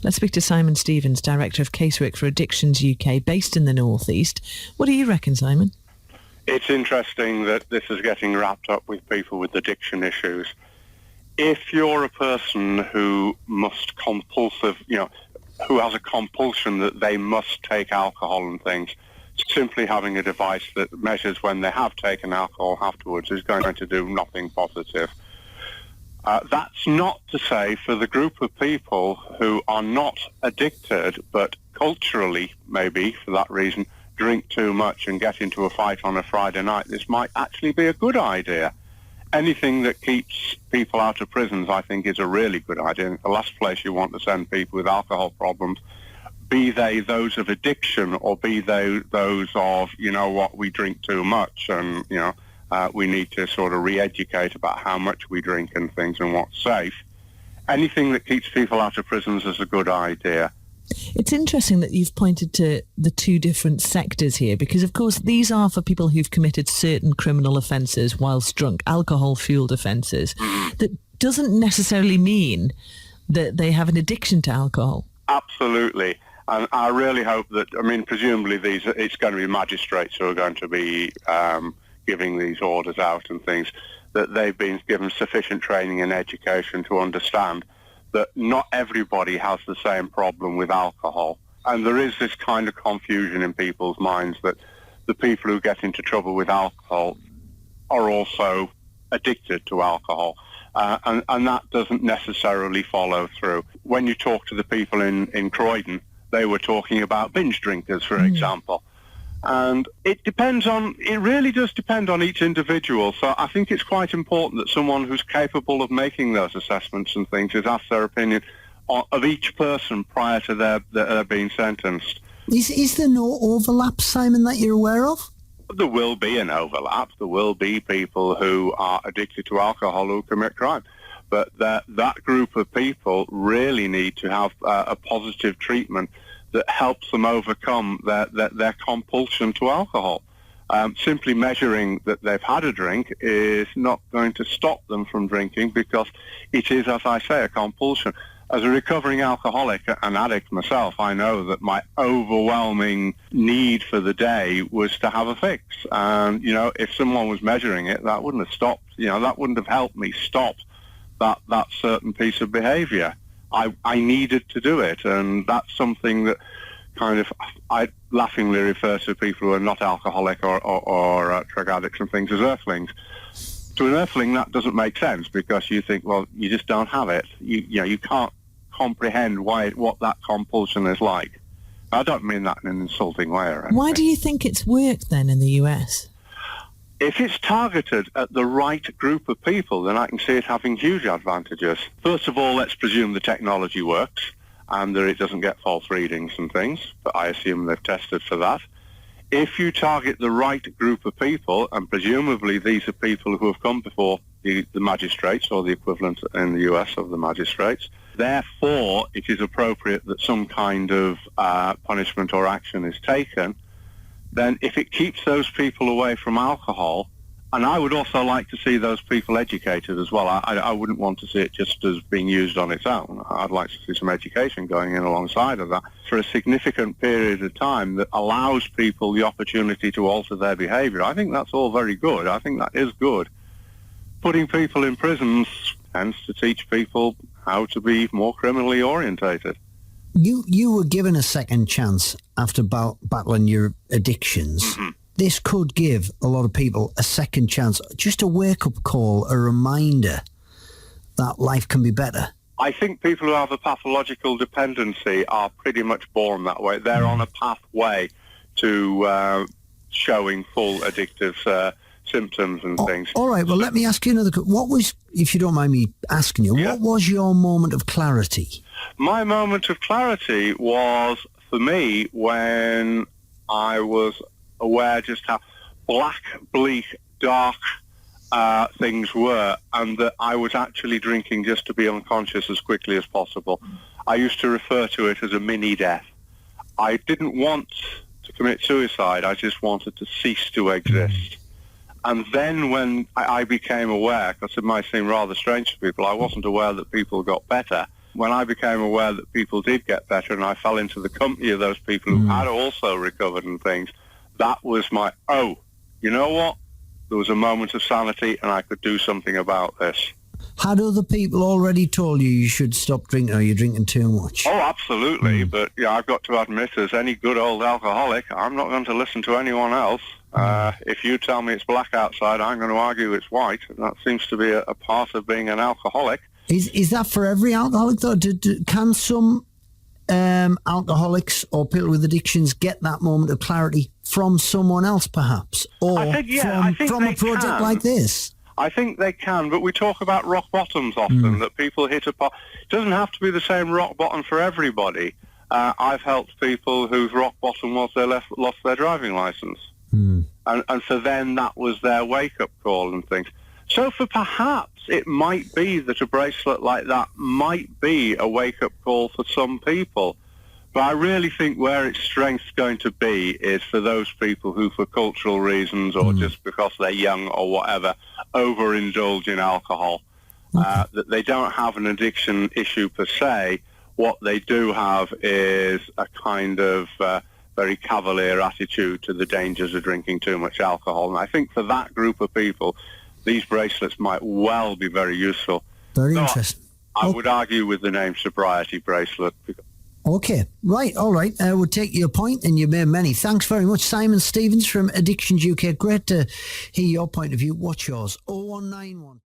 Let's speak to Simon Stevens, Director of Casework for Addictions UK, based in the North East. What do you reckon, Simon? It's interesting that this is getting wrapped up with people with addiction issues. If you're a person who who has a compulsion that they must take alcohol and things, simply having a device that measures when they have taken alcohol afterwards is going to do nothing positive. That's not to say for the group of people who are not addicted, but culturally, maybe for that reason, drink too much and get into a fight on a Friday night, this might actually be a good idea. Anything that keeps people out of prisons, I think, is a really good idea. The last place you want to send people with alcohol problems, be they those of addiction or be they those of, we drink too much and, we need to sort of re-educate about how much we drink and things and what's safe. Anything that keeps people out of prisons is a good idea. It's interesting that you've pointed to the two different sectors here because, of course, these are for people who've committed certain criminal offences whilst drunk, alcohol-fuelled offences. That doesn't necessarily mean that they have an addiction to alcohol. Absolutely. And I really hope that, presumably it's going to be magistrates who are going to be giving these orders out and things, that they've been given sufficient training and education to understand that not everybody has the same problem with alcohol. And there is this kind of confusion in people's minds that the people who get into trouble with alcohol are also addicted to alcohol. And that doesn't necessarily follow through. When you talk to the people in Croydon, they were talking about binge drinkers, for example. And it really does depend on each individual. So I think it's quite important that someone who's capable of making those assessments and things is asked their opinion of each person prior to their being sentenced. Is there no overlap, Simon, that you're aware of? There will be an overlap. There will be people who are addicted to alcohol who commit crime. But that group of people really need to have a positive treatment that helps them overcome their compulsion to alcohol. Simply measuring that they've had a drink is not going to stop them from drinking because it is, as I say, a compulsion. As a recovering alcoholic and addict myself, I know that my overwhelming need for the day was to have a fix. And, if someone was measuring it, that wouldn't have stopped, that wouldn't have helped me stop that certain piece of behavior. I needed to do it, and that's something that I laughingly refer to people who are not alcoholic or drug addicts and things as earthlings. To an earthling, that doesn't make sense because you think, well, you just don't have it. You can't comprehend what that compulsion is like. I don't mean that in an insulting way or anything. Why do you think it's worked then in the US? If it's targeted at the right group of people, then I can see it having huge advantages. First of all, let's presume the technology works and that it doesn't get false readings and things, but I assume they've tested for that. If you target the right group of people, and presumably these are people who have come before the magistrates or the equivalent in the US of the magistrates, therefore it is appropriate that some kind of punishment or action is taken, then if it keeps those people away from alcohol, and I would also like to see those people educated as well. I wouldn't want to see it just as being used on its own. I'd like to see some education going in alongside of that for a significant period of time that allows people the opportunity to alter their behaviour. I think that's all very good. I think that is good. Putting people in prisons tends to teach people how to be more criminally orientated. You were given a second chance after battling your addictions. Mm-hmm. This could give a lot of people a second chance, just a wake-up call, a reminder that life can be better. I think people who have a pathological dependency are pretty much born that way. They're on a pathway to showing full addictive symptoms and things. All right, well, let me ask you another question. What was, if you don't mind me asking you, What was your moment of clarity? My moment of clarity was, for me, when I was aware just how black, bleak, dark things were, and that I was actually drinking just to be unconscious as quickly as possible. I used to refer to it as a mini-death. I didn't want to commit suicide, I just wanted to cease to exist. And then when I became aware, because it might seem rather strange to people, I wasn't aware that people got better. when I became aware that people did get better and I fell into the company of those people who had also recovered and things, that was my, you know what? There was a moment of sanity and I could do something about this. Had other people already told you should stop drinking or you're drinking too much? Oh, absolutely. But yeah, I've got to admit, as any good old alcoholic, I'm not going to listen to anyone else. If you tell me it's black outside, I'm going to argue it's white. And that seems to be a part of being an alcoholic. Is that for every alcoholic, though? Can some alcoholics or people with addictions get that moment of clarity from someone else, perhaps? Or I think from a project like this? I think they can, but we talk about rock bottoms often, that people hit a pot. It doesn't have to be the same rock bottom for everybody. I've helped people whose rock bottom was they lost their driving license. And so then that was their wake-up call and things. So for perhaps it might be that a bracelet like that might be a wake-up call for some people. But I really think where its strength's going to be is for those people who, for cultural reasons or just because they're young or whatever, overindulge in alcohol. That they don't have an addiction issue per se. What they do have is a kind of very cavalier attitude to the dangers of drinking too much alcohol. And I think for that group of people, these bracelets might well be very useful. Very interesting. I would argue with the name Sobriety bracelet. Okay, right, all right. We'll take your point, and you made many. Thanks very much, Simon Stevens from Addictions UK. Great to hear your point of view. What's yours? 0191